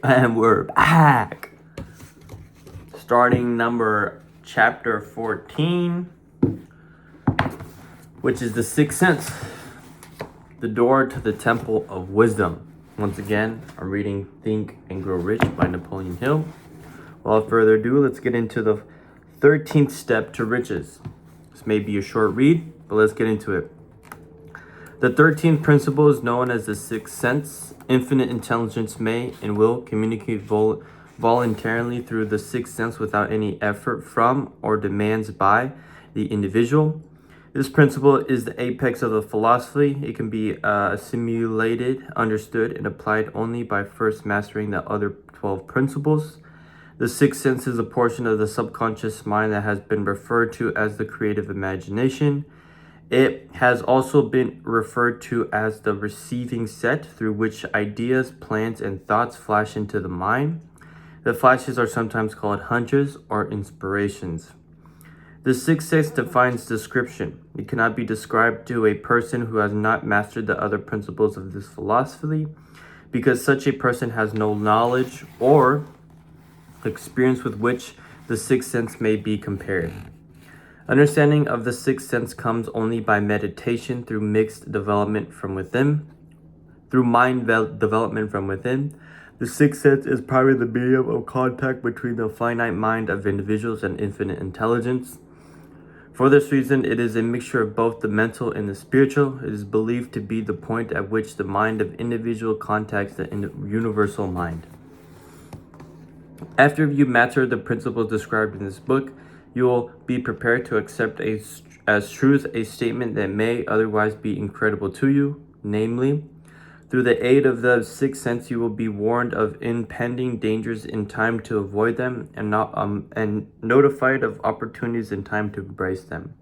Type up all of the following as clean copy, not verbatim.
And we're back. Starting chapter 14, which is the sixth sense, the door to the temple of wisdom. Once again, I'm reading Think and Grow Rich by Napoleon Hill. Without further ado, let's get into the 13th step to riches. This may be a short read, but let's get into it. The 13th principle is known as the sixth sense. Infinite intelligence may and will communicate voluntarily through the sixth sense without any effort from or demands by the individual. This principle is the apex of the philosophy. It can be assimilated, understood, and applied only by first mastering the other 12 principles. The sixth sense is a portion of the subconscious mind that has been referred to as the creative imagination. It has also been referred to as the receiving set through which ideas, plans, and thoughts flash into the mind. The flashes are sometimes called hunches or inspirations. The sixth sense defines description. It cannot be described to a person who has not mastered the other principles of this philosophy, because such a person has no knowledge or experience with which the sixth sense may be compared. Understanding of the sixth sense comes only by meditation through mixed development from within, through mind development from within. The sixth sense is probably the medium of contact between the finite mind of individuals and infinite intelligence. For this reason, it is a mixture of both the mental and the spiritual. It is believed to be the point at which the mind of individual contacts the universal mind. After you master the principles described in this book, you will be prepared to accept as truth a statement that may otherwise be incredible to you, namely, through the aid of the sixth sense, you will be warned of impending dangers in time to avoid them, and notified of opportunities in time to embrace them.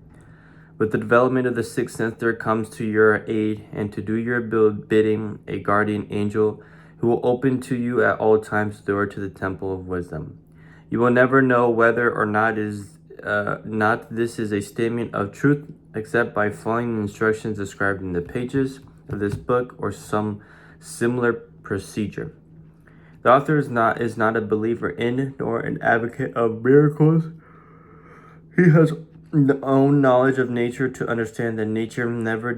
With the development of the sixth sense, there comes to your aid and to do your bidding a guardian angel who will open to you at all times the door to the temple of wisdom. You will never know whether or not this is a statement of truth, except by following the instructions described in the pages of this book or some similar procedure. The author is not a believer in nor an advocate of miracles. He has own knowledge of nature to understand that nature never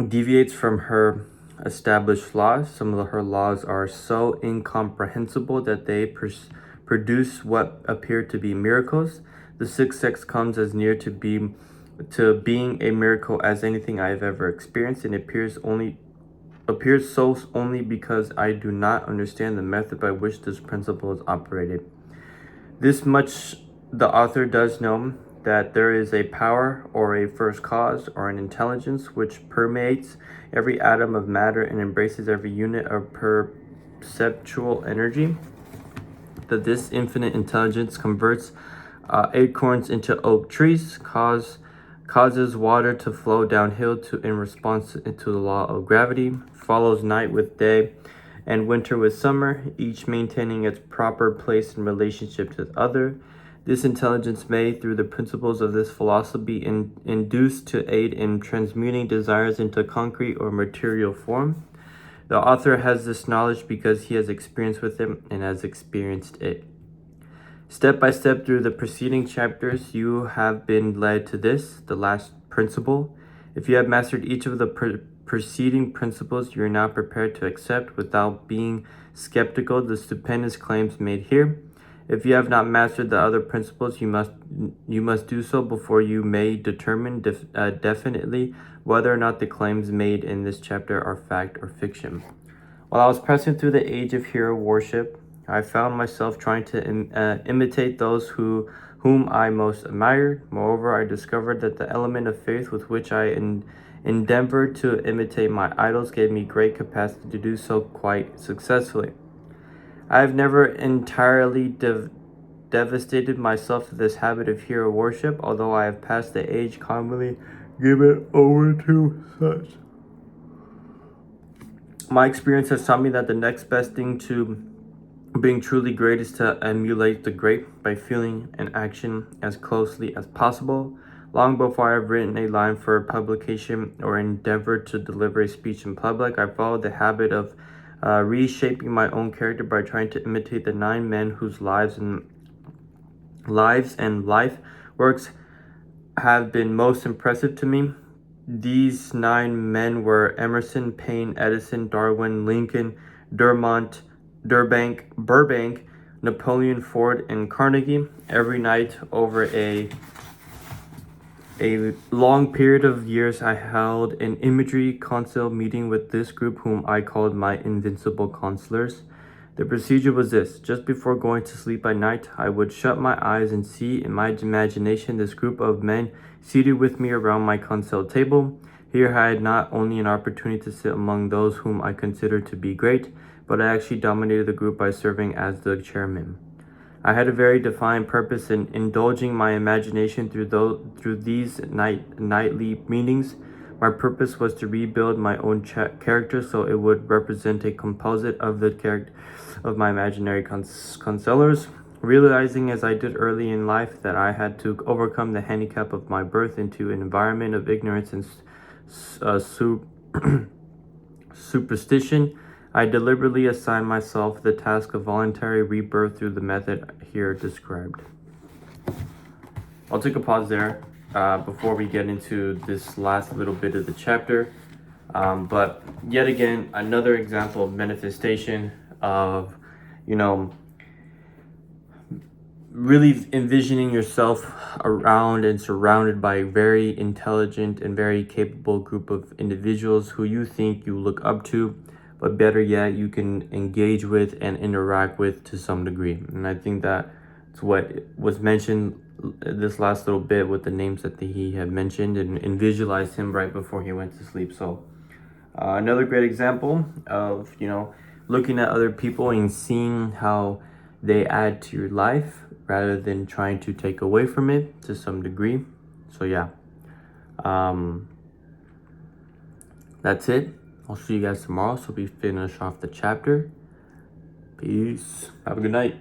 deviates from her established laws. Some of her laws are so incomprehensible that they produce what appear to be miracles. The sixth sense comes as near to being a miracle as anything I have ever experienced, and appears so only because I do not understand the method by which this principle is operated. This much the author does know, that there is a power or a first cause or an intelligence which permeates every atom of matter and embraces every unit of perceptual energy. That this infinite intelligence converts acorns into oak trees, causes water to flow downhill in response to the law of gravity, follows night with day and winter with summer, each maintaining its proper place in relationship to the other. This intelligence may, through the principles of this philosophy, be induced to aid in transmuting desires into concrete or material form. The author has this knowledge because he has experience with it and has experienced it. Step by step through the preceding chapters, you have been led to this, the last principle. If you have mastered each of the preceding principles, you are now prepared to accept, without being skeptical, the stupendous claims made here. If you have not mastered the other principles, you must do so before you may determine definitely whether or not the claims made in this chapter are fact or fiction. While I was passing through the age of hero worship, I found myself trying to imitate those whom I most admired. Moreover, I discovered that the element of faith with which I endeavored to imitate my idols gave me great capacity to do so quite successfully. I have never entirely devastated myself to this habit of hero worship, although I have passed the age commonly given over to such. My experience has taught me that the next best thing to being truly great is to emulate the great by feeling and action as closely as possible. Long before I have written a line for publication or endeavored to deliver a speech in public, I followed the habit of reshaping my own character by trying to imitate the 9 men whose lives and life works have been most impressive to me. These 9 men were Emerson, Paine, Edison, Darwin, Lincoln, Burbank, Napoleon, Ford, and Carnegie. Every night over a long period of years, I held an imagery council meeting with this group, whom I called my invincible counselors. The procedure was this: just before going to sleep at night, I would shut my eyes and see in my imagination this group of men seated with me around my council table. Here I had not only an opportunity to sit among those whom I considered to be great, but I actually dominated the group by serving as the chairman. I had a very defined purpose in indulging my imagination through these nightly meetings. My purpose was to rebuild my own character so it would represent a composite of the character of my imaginary counselors. Realizing as I did early in life that I had to overcome the handicap of my birth into an environment of ignorance and superstition, I deliberately assigned myself the task of voluntary rebirth through the method here described. I'll take a pause there before we get into this last little bit of the chapter. But yet again, another example of manifestation of, really envisioning yourself around and surrounded by a very intelligent and very capable group of individuals who you think you look up to, but better yet, you can engage with and interact with to some degree. And I think that's what was mentioned this last little bit with the names that he had mentioned and visualized him right before he went to sleep. So another great example of, looking at other people and seeing how they add to your life rather than trying to take away from it to some degree. So yeah, that's it. I'll see you guys tomorrow so we finish off the chapter. Peace. Have a good night.